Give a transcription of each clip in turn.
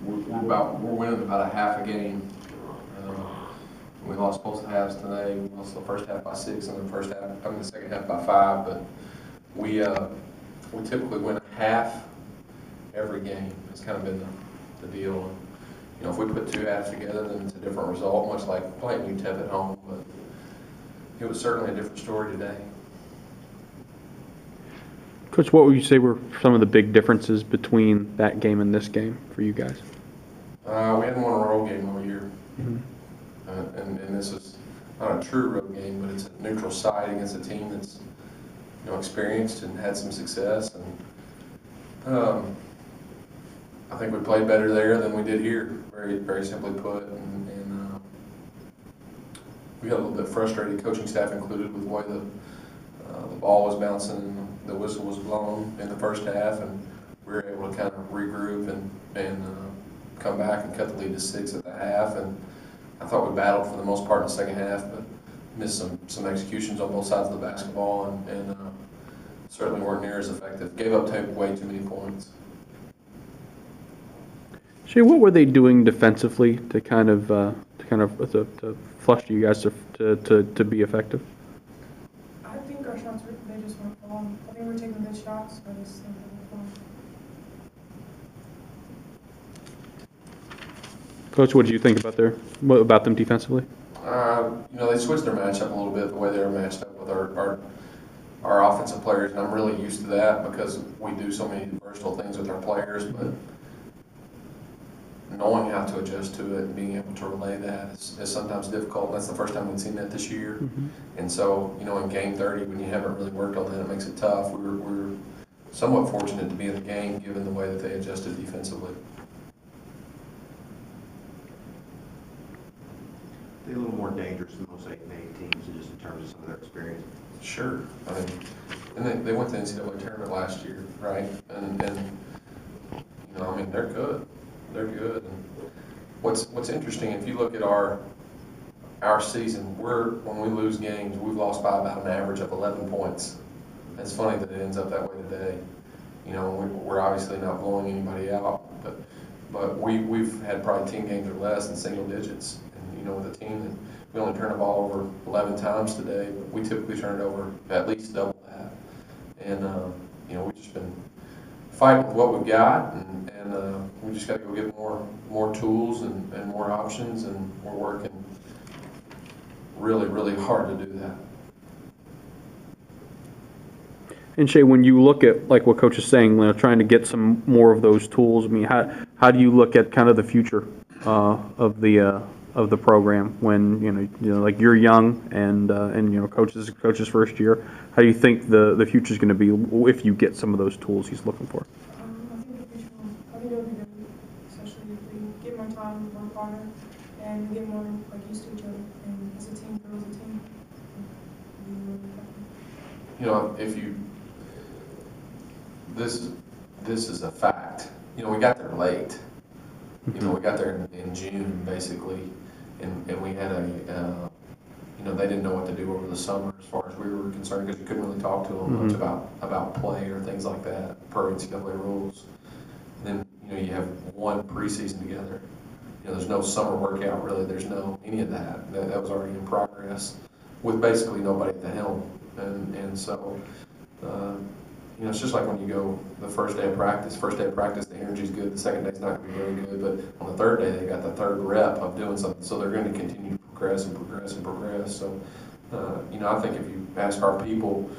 we're winning about a half a game. We lost both halves today. We lost the first half by 6 and the second half by 5. But we typically win a half every game. It's kind of been the deal. You know, if we put two halves together, then it's a different result, much like playing UTEP at home. But it was certainly a different story today. Coach, what would you say were some of the big differences between that game and this game for you guys? We hadn't won a road game all year. Mm-hmm. And this is not a true road game, but it's a neutral site against a team that's, you know, experienced and had some success. And I think we played better there than we did here, very simply put. And we got a little bit frustrated, coaching staff included, with the way the ball was bouncing and the whistle was blown in the first half, and we were able to kind of regroup and come back and cut the lead to 6 at the half. And I thought we battled for the most part in the second half, but missed some executions on both sides of the basketball, and certainly weren't near as effective. Gave up way too many points. Shay, what were they doing defensively to kind of to flush you guys to be effective? I think our shots they just weren't falling. I think we were taking good shots, but I just think they weren't falling. Coach, what did you think about them defensively? You know, they switched their matchup a little bit, the way they were matched up with our offensive players, and I'm really used to that because we do so many versatile things with our players. But knowing how to adjust to it and being able to relay that is sometimes difficult. That's the first time we've seen that this year. Mm-hmm. And so, you know, in game 30, when you haven't really worked on that, it makes it tough. We were somewhat fortunate to be in the game given the way that they adjusted defensively. They're a little more dangerous than most 8 and 8 teams, just in terms of some of their experience. Sure. I mean, and they went to the NCAA tournament last year, right? And you know, I mean, they're good. They're good. And what's interesting, if you look at our season, when we lose games, we've lost by about an average of 11 points. It's funny that it ends up that way today. You know, we're obviously not blowing anybody out, but we've had probably 10 games or less in single digits. And you know, with a team that we only turn the ball over 11 times today, but we typically turn it over at least double that. And you know, we've just been fighting with what we've got, and we just got to go get more tools and more options, and we're working really hard to do that. And Shay, when you look at like what Coach is saying, you know, trying to get some more of those tools, I mean, how do you look at kind of the future of the program when you know like you're young and you know coach's first year? How do you think the future is going to be if you get some of those tools he's looking for? I think it'll be good, especially if we get more time, work harder, and get more like used to each other, and as a team, grow as a team. You know, this is a fact. You know, we got there late. You know, we got there in June basically, and we had you know, they didn't know what to do over the summer as far as we were concerned because you couldn't really talk to them much about play or things like that per NCAA rules. And then, you know, you have one preseason together. You know, there's no summer workout really. There's no any of that. That was already in progress with basically nobody at the helm. And so, you know, it's just like when you go the first day of practice. First day of practice, the energy's good. The second day's not going to be very good. But on the third day, they got the third rep of doing something. So they're going to continue to progress and progress and progress. So, you know, I think if you ask our people,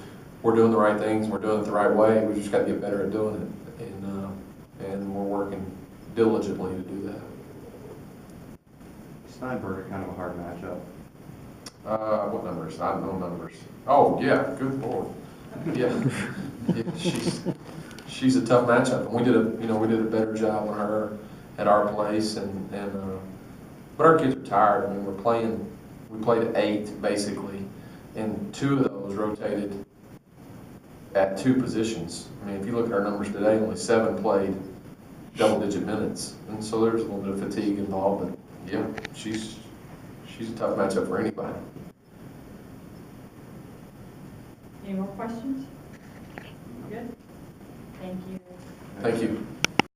we're doing the right things. We're doing it the right way. We just got to get better at doing it. And we're working diligently to do that. Steinberger, kind of a hard matchup. What numbers? I don't know numbers. Oh, yeah, good Lord. Yeah, she's a tough matchup, and we did a better job on her at our place, but our kids are tired. I mean, we played 8 basically, and 2 of those rotated at 2 positions. I mean, if you look at our numbers today, only 7 played double-digit minutes, and so there's a little bit of fatigue involved. But yeah, she's a tough matchup for anybody. Any more questions? Good. Thank you. Thank you.